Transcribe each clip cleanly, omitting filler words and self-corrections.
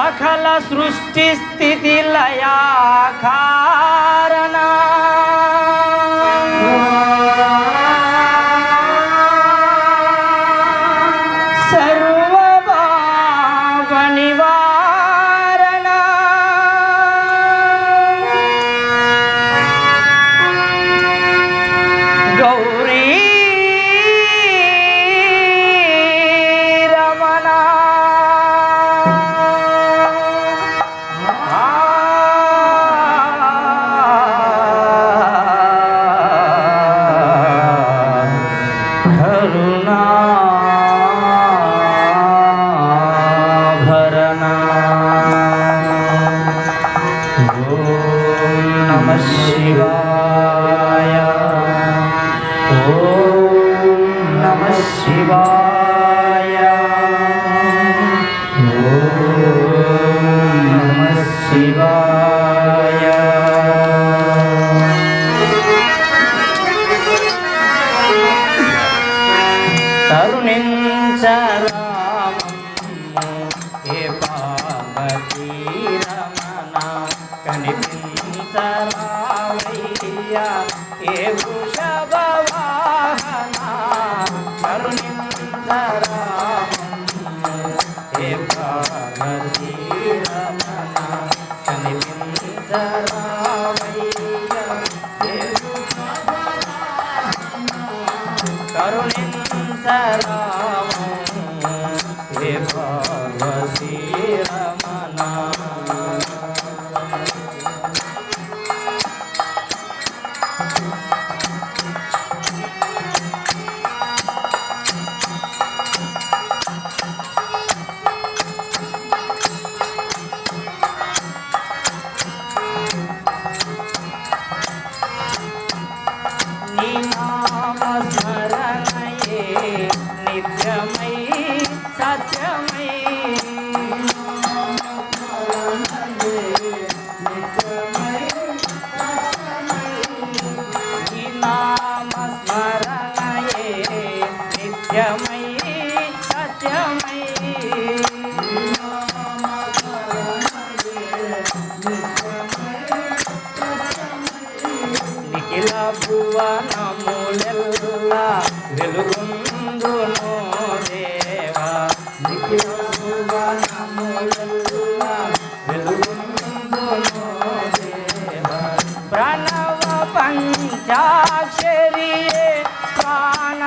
సకల సృష్టి స్థితి లయా కారణ సర్వభావ నివారణ గౌరీ शिवाय ओम नमः शिवाय ओम नमः शिवाय तरुणिंचरामम्मु हे पार्वती रमण कनिपिंचरावయ్యా हे वृषभवाहना करुणिंचरामम्मु हे पार्वती रमण कनिपिंचरावయ్యా हे वृषभवाहना करुणिंचरामम्मु हे पार्वती रमण స్మరణయే నిత్యమై సత్యమై నీ నామ స్మరణయే నిత్యమై సత్యమై నిఖిల భువనములెల్లా వెలుగొందును దేవా నిఖిల భువనములెల్లా వెలుగొందును దేవా ప్రణవ పంచాక్షరియే ప్రాణకోటికి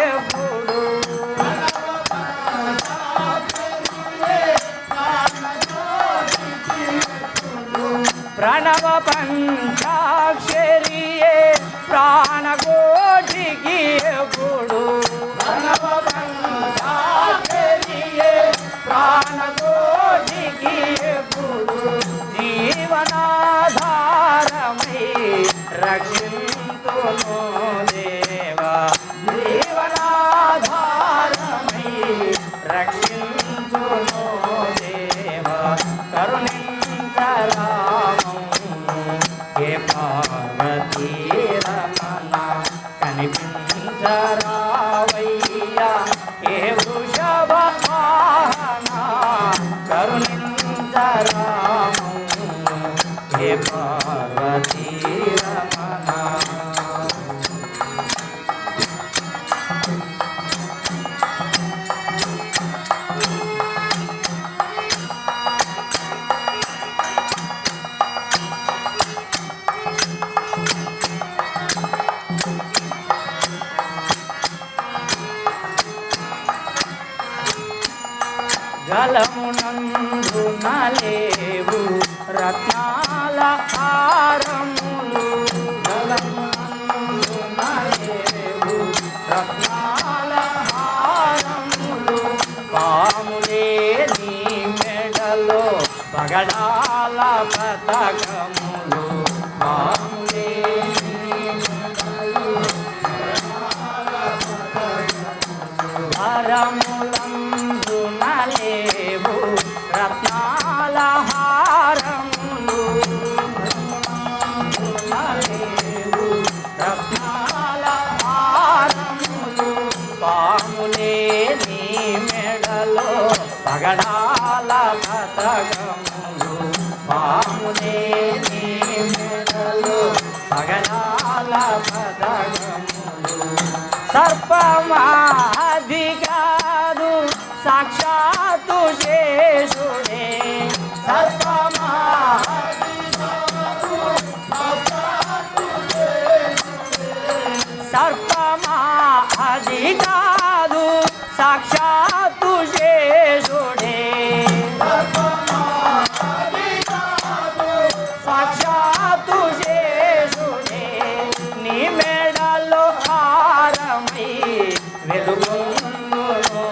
ఎప్పుడు ప్రణవ పంచాక్షరియే ప్రాణకోటికి ఎప్పుడు ప్రణవ పంచాక్షరియే ప్రాణకోటికి ఎప్పుడు జీవనాధారమై రక్షింతును దేవా జీవనాధారమై రక్షింతును దేవా కరుణించరామమ్ము हे पार्वती रमण कनिपिंचरावయ్యా हे वृषभवाहना करुणिंचरामम्मु हे पार्वती रमण జలమునందున లేవు రత్నాల హారములు జలమునందున లేవు రత్నాల హారములు పాములే నీ మెడలో పగడాల పతకములు పాములే నీ మెడలో హరములందున లేవు రత్నాల హారములు లేవు రత్నాల హారములు పాములే నీ మెడలో పగడా పదగములు పామునే నీ మెడలో పగడాల పదగములు సర్పమాది కాదు సాక్షాత్తు శేషుడే సర్పమాది కాదు సాక్షాత్తు శేషుడే సాక్షాత్తు శేషుడే నీ మెడలో హారమై వెలుగొందును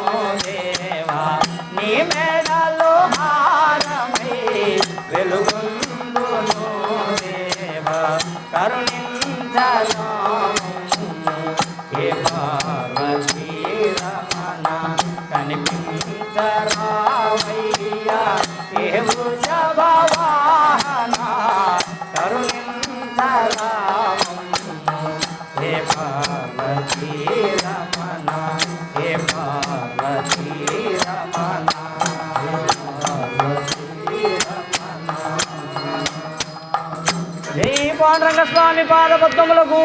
దేవా నీ మెడలో హారమై వెలుగొందును దేవా కరుణించరాము ఏ పార్వతీ రమణ కనిపించరామయ్యా ఏ వృషభవాహన కరుణించరాము ఏ పార్వతీ రమణ ఏ పార్వతీ రమణ జై పాండురంగ స్వామి పాదపద్మములకు